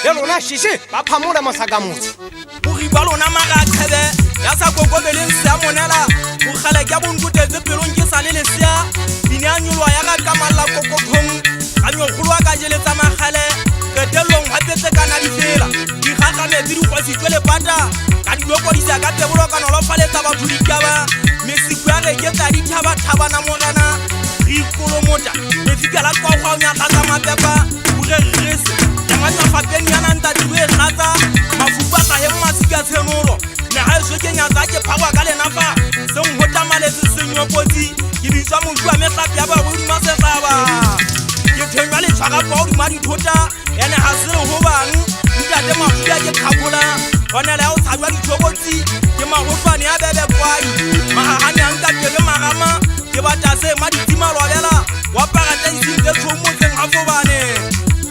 le lona shishi ba phamole Mohlaka Mots'o buri ba lona magakhebe ya sa kokobeleng se amonela go khale ke bonkutetse pelong ke sale le sia dinyanyolwa ya ga kamalla kokophong anyo khulwa ka jeletsa magale ketelong hapetse kana difela di gagametse di kwasitswe le pata ka diloko di sa ka tebolo ka nolofaletsa batho ditaba mesikwa re ke tsa dithaba thabana morana re ikolomota le fikela kwa go nya tsa mapepa bure rese ya manya fapeng yana nta diwe gatsa mafupa ka hemma sika tsenolo ne ha se kenya tsa ke phagwa ka lenafa se ngota maletse senyo potsi ke bitswa mojwa me gape ya ba go di masetsaba ke thenwa le tshwara kwa di mari thota ene ha se le ho bang ntate mafuya ke khabola hona le o tshadwa ditshobotsi ke magofane a bebe kwai mahahane a nka pele magama ke batla se ma ditima lwabela wa parata isitse tshomotseng gafobane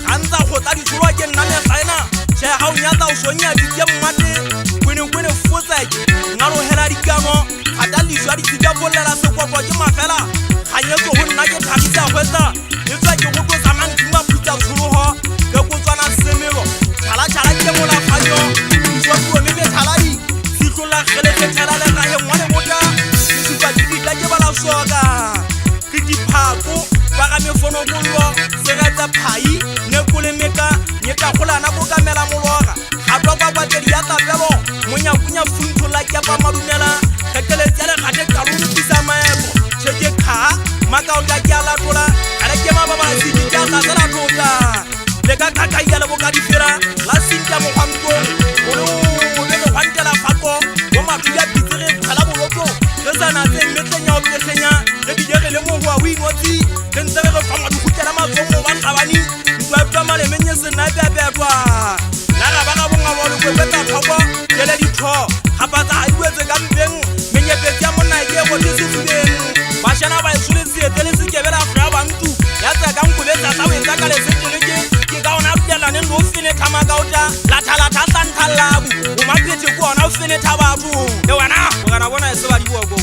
gantsa go tla ditsholo ke nna le gaena che ha o nyatsa o sonya ditse mmate kwene fotsake ngalo hela dikamo ata liswa ditsika bolela sekopwa ke mafela ganyetso go nna ke thakisa gwetsa le tsa ke go tlosa mantima phutsa tsholoho ke go tswana semelo chala ke mola fanyo tswa go me bethalai sihlola gele ke thala le ga yengwa le mota ke supa dibitla ke bala soka ke diphako ba ga mefono bollo se ga tsa phai ne kole meka nyeta golana go kamela mologa ga twa kwa tedi ya tapelo monya kunya funthola ke pa madumela kekele tsele ga te ka lu tsisa maemo tsheke kha maka o ka ke ala tola ala ke mama ba se di ka tsa la tota le ka ka ya le boka di fera la sinta mo kwanto o le go kwantela fako o ma tuya pitsere khala boloko re sana tse metsenya o petsenya le di dire le mo wa winotsi ke ntsere re fama di khutela matsomo ba tlabani ntwa tsa male menye se na bebetwa la ga ba ga bonga bo le go beta thoko ke le ditho ga tsa a diwetse ka mpeng menye petya mona ke go di sefubeng ba shana ba isule tsiete le sekebela fra bantu ya tsa ka nkubetsa sa wetsa ka le seteleke ke ka ona tlela ne no fine thama ka uta la thala tha santalabu o mapetse ko ona o fine thabatu e wana bona se ba diwa go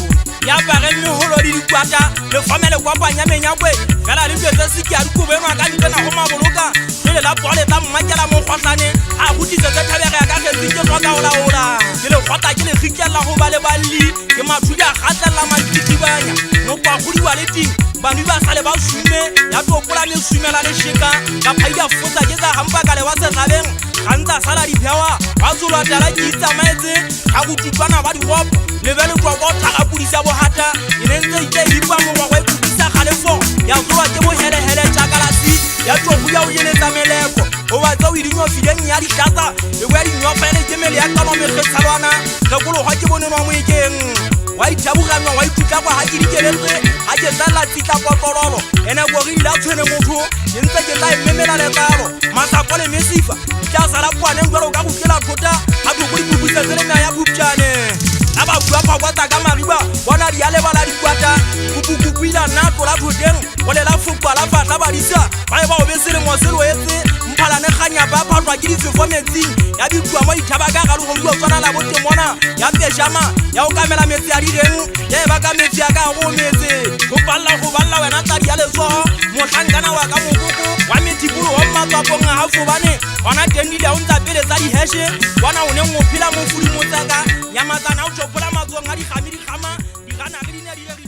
ya bare mme holo di dikwata le famele kwa panya menyakwe fela le tsetse se ke a dikubenwa ka dipena go maboloka le la bole tsa mmakela mo kgwatlane a gutitse tse thabega ka kgetsi ke tswa ka ola ke le khota ke le khikela go ba le balli ke mathudi a gatlela mantitibanya no kwa godiwa le ting banu ba sale ba sume ya topola le sumela le sheka ka phaida fotsa ke tsa hampa ka le wa se tsabeng gantsa sala di phewa ba tsolwa tala ke itsamaetse ga go tutwana ba di hop le bele kwa go tla pulisa bo hata ine ntse ite hipa mo go iputisa khalefo ya tsolwa ke bo hele tsakalasi ya tobu ya o yeletsa meleko o ba tsa o idinyo fileng ya di tata e bua di nyofa le kemele ya kalo me kgetsalwana ga go lo ga ke bone no mo ekeng wa ithabugana wa itutla kwa ha ke dikeletse ha ke tsala tsitla kwa korolo ene go ri la tshwene motho ke ntse ke tla memela le tsalo masapo le mesifa tla sala kwane ngwalo ka go kela thota ha go go dipuputsa tsele na ya bupjane aba bua pa kwa ka mariba bona di ale bala di kwata kupukuila na tola thoteng go le la fukwa la fatla ba disa ba e ba o besele mo selo etse mphala ne ganya ba phatwa ke ditsefo metsing ya ditwa mo ithaba ka ga go bua tswana la bote mona ya pejama ya o kamela metsi ya direng ya e ba ka metsi ya ka go metse go balla wena tsa di ya letso mohlankana wa ka Mokoko wa metipolo wa matsapong a hafobane ona tendi da untsa pele tsa di heshe bona o ne mo phila mo fudi mo tsaka ya matsana o tsopola matsong a di khamidi khama di gana ke di ne di